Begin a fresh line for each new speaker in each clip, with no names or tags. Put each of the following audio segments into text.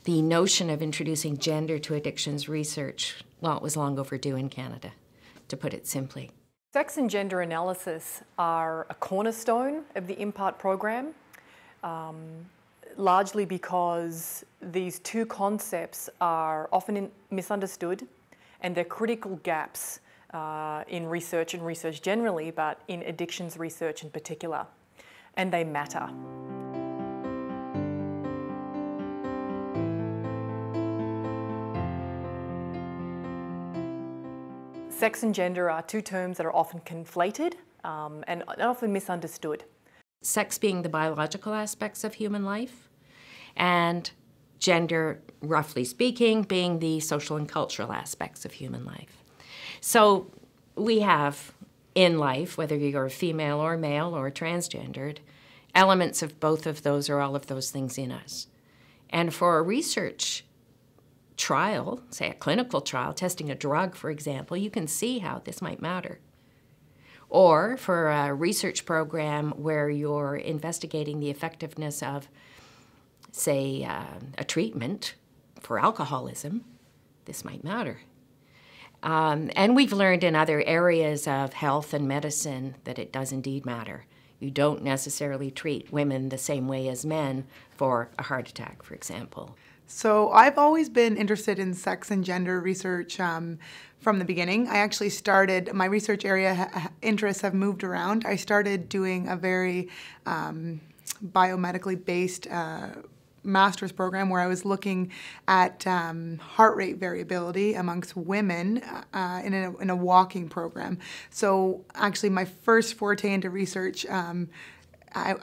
The notion of introducing gender to addictions research, well, it was long overdue in Canada, to put it simply.
Sex and gender analysis are a cornerstone of the IMPART program, largely because these two concepts are often misunderstood, and they're critical gaps in research and research generally, but in addictions research in particular, and they matter. Sex and gender are two terms that are often conflated and often misunderstood.
Sex being the biological aspects of human life, and gender, roughly speaking, being the social and cultural aspects of human life. So we have in life, whether you're female or male or transgendered, elements of both of those or all of those things in us. And for a research trial, say a clinical trial, testing a drug, for example, you can see how this might matter. Or for a research program where you're investigating the effectiveness of, say, a treatment for alcoholism, this might matter. And we've learned in other areas of health and medicine that it does indeed matter. You don't necessarily treat women the same way as men for a heart attack, for example.
So I've always been interested in sex and gender research from the beginning. I actually started, my research area interests have moved around. I started doing a very biomedically based master's program where I was looking at heart rate variability amongst women in a walking program. So actually my first forte into research, I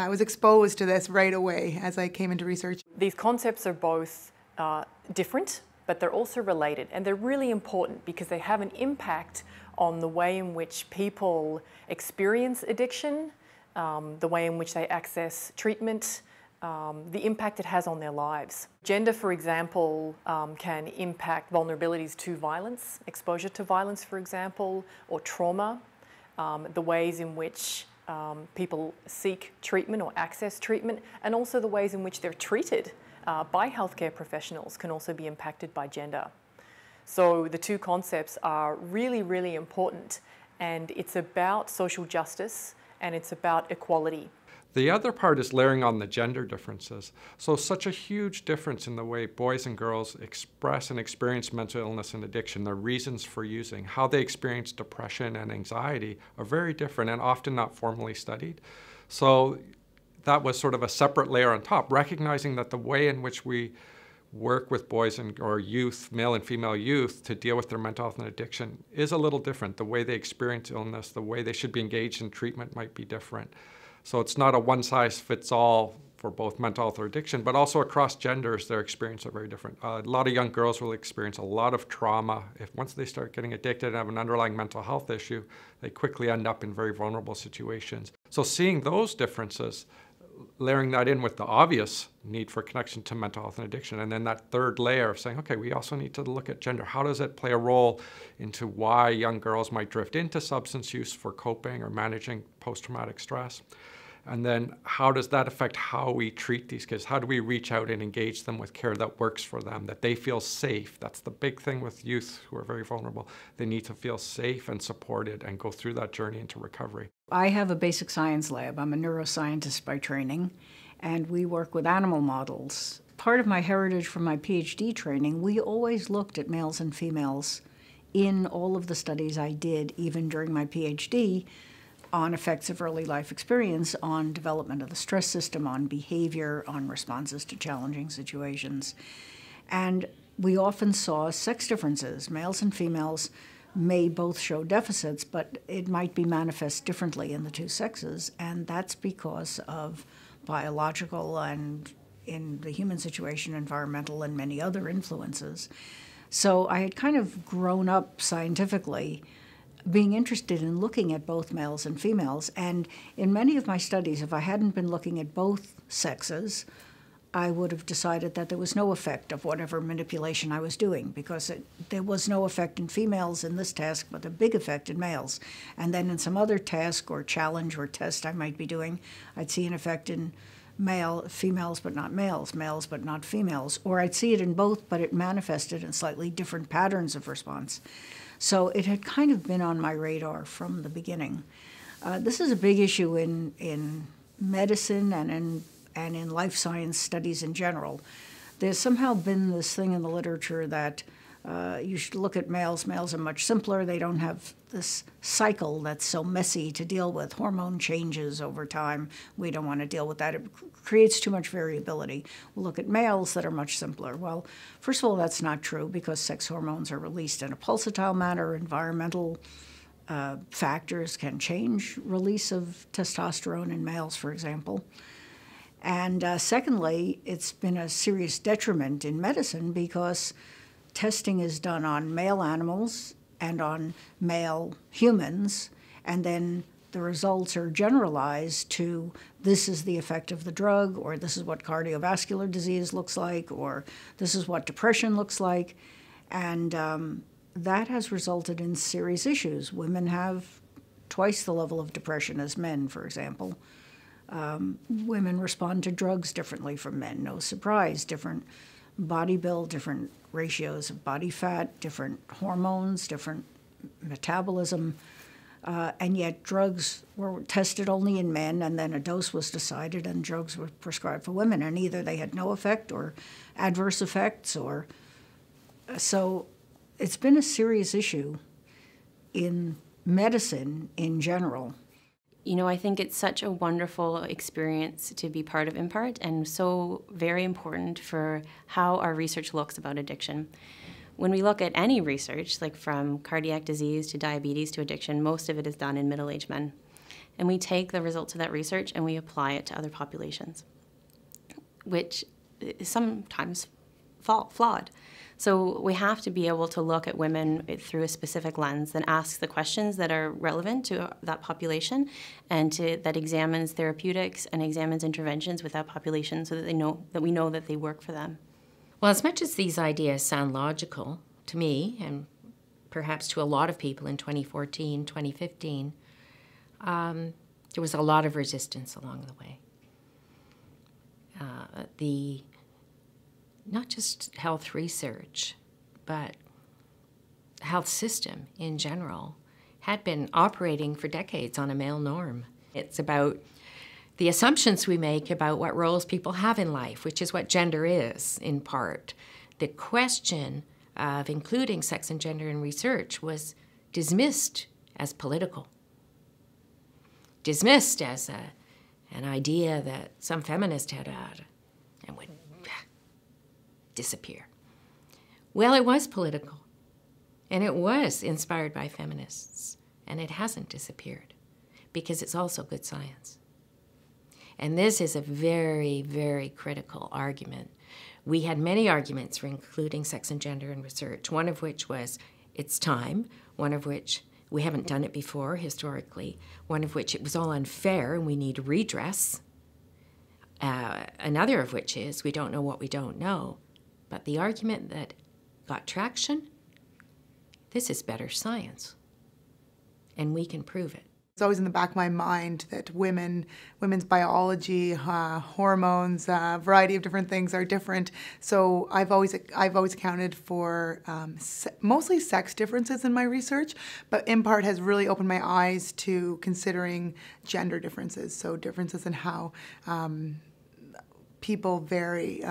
was exposed to this right away as I came into research.
These concepts are both different, but they're also related, and they're really important because they have an impact on the way in which people experience addiction, the way in which they access treatment, the impact it has on their lives. Gender, for example, can impact vulnerabilities to violence, exposure to violence, for example, or trauma, the ways in which people seek treatment or access treatment, and also the ways in which they're treated by healthcare professionals can also be impacted by gender. So the two concepts are really, really important, and it's about social justice and it's about equality.
The other part is layering on the gender differences. So such a huge difference in the way boys and girls express and experience mental illness and addiction, their reasons for using, how they experience depression and anxiety are very different and often not formally studied. So that was sort of a separate layer on top, recognizing that the way in which we work with boys or youth, male and female youth, to deal with their mental health and addiction is a little different. The way they experience illness, the way they should be engaged in treatment might be different. So it's not a one-size-fits-all for both mental health or addiction, but also across genders, their experiences are very different. A lot of young girls will experience a lot of trauma. Once they start getting addicted and have an underlying mental health issue, they quickly end up in very vulnerable situations. So seeing those differences, layering that in with the obvious need for connection to mental health and addiction, and then that third layer of saying, okay, we also need to look at gender. How does it play a role into why young girls might drift into substance use for coping or managing post-traumatic stress? And then how does that affect how we treat these kids? How do we reach out and engage them with care that works for them, that they feel safe? That's the big thing with youth who are very vulnerable. They need to feel safe and supported and go through that journey into recovery.
I have a basic science lab. I'm a neuroscientist by training, and we work with animal models. Part of my heritage from my PhD training, we always looked at males and females in all of the studies I did, even during my PhD, on effects of early life experience, on development of the stress system, on behavior, on responses to challenging situations. And we often saw sex differences. Males and females may both show deficits, but it might be manifest differently in the two sexes, and that's because of biological and, in the human situation, environmental and many other influences. So I had kind of grown up scientifically being interested in looking at both males and females, and in many of my studies, if I hadn't been looking at both sexes, I would have decided that there was no effect of whatever manipulation I was doing, because there was no effect in females in this task, but a big effect in males. And then in some other task or challenge or test I might be doing, I'd see an effect in females but not males, males but not females, or I'd see it in both, but it manifested in slightly different patterns of response. So it had kind of been on my radar from the beginning. This is a big issue in medicine and in life science studies in general. There's somehow been this thing in the literature that you should look at males. Males are much simpler. They don't have this cycle that's so messy to deal with, hormone changes over time. We don't want to deal with that. It creates too much variability. We'll look at males that are much simpler. Well, first of all, that's not true because sex hormones are released in a pulsatile manner. Environmental factors can change release of testosterone in males, for example. And secondly, it's been a serious detriment in medicine because testing is done on male animals and on male humans, and then the results are generalized to this is the effect of the drug, or this is what cardiovascular disease looks like, or this is what depression looks like. And that has resulted in serious issues. Women have twice the level of depression as men, for example. Women respond to drugs differently from men, no surprise. Different body build, different ratios of body fat, different hormones, different metabolism, and yet drugs were tested only in men, and then a dose was decided and drugs were prescribed for women, and either they had no effect or adverse effects, or so it's been a serious issue in medicine in general.
You know, I think it's such a wonderful experience to be part of IMPART, and so very important for how our research looks about addiction. When we look at any research, like from cardiac disease to diabetes to addiction, most of it is done in middle-aged men. And we take the results of that research and we apply it to other populations, which is sometimes flawed. So we have to be able to look at women through a specific lens and ask the questions that are relevant to that population, and that examines therapeutics and examines interventions with that population so that we know that they work for them.
Well, as much as these ideas sound logical to me, and perhaps to a lot of people in 2014, 2015, there was a lot of resistance along the way. Not just health research, but health system in general had been operating for decades on a male norm. It's about the assumptions we make about what roles people have in life, which is what gender is, in part. The question of including sex and gender in research was dismissed as political, dismissed as an idea that some feminist had had and would disappear. Well, it was political, and it was inspired by feminists, and it hasn't disappeared because it's also good science. And this is a very, very critical argument. We had many arguments for including sex and gender in research, one of which was it's time, one of which we haven't done it before historically, one of which it was all unfair and we need redress, another of which is we don't know what we don't know. But the argument that got traction, this is better science, and we can prove it.
It's always in the back of my mind that women's biology, hormones, a variety of different things are different. So I've always accounted for mostly sex differences in my research, but IMPART has really opened my eyes to considering gender differences. So differences in how people vary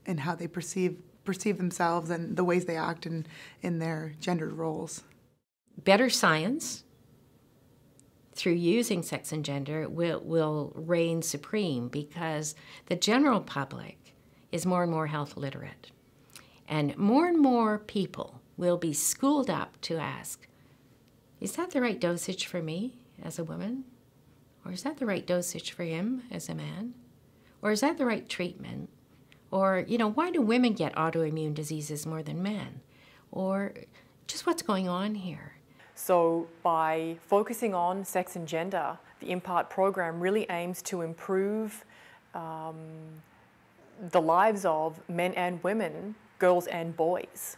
in how they perceive themselves and the ways they act in their gendered roles.
Better science, through using sex and gender, will reign supreme because the general public is more and more health literate. And more people will be schooled up to ask, is that the right dosage for me as a woman? Or is that the right dosage for him as a man? Or is that the right treatment? Or, you know, why do women get autoimmune diseases more than men? Or just what's going on here?
So by focusing on sex and gender, the IMPART program really aims to improve the lives of men and women, girls and boys.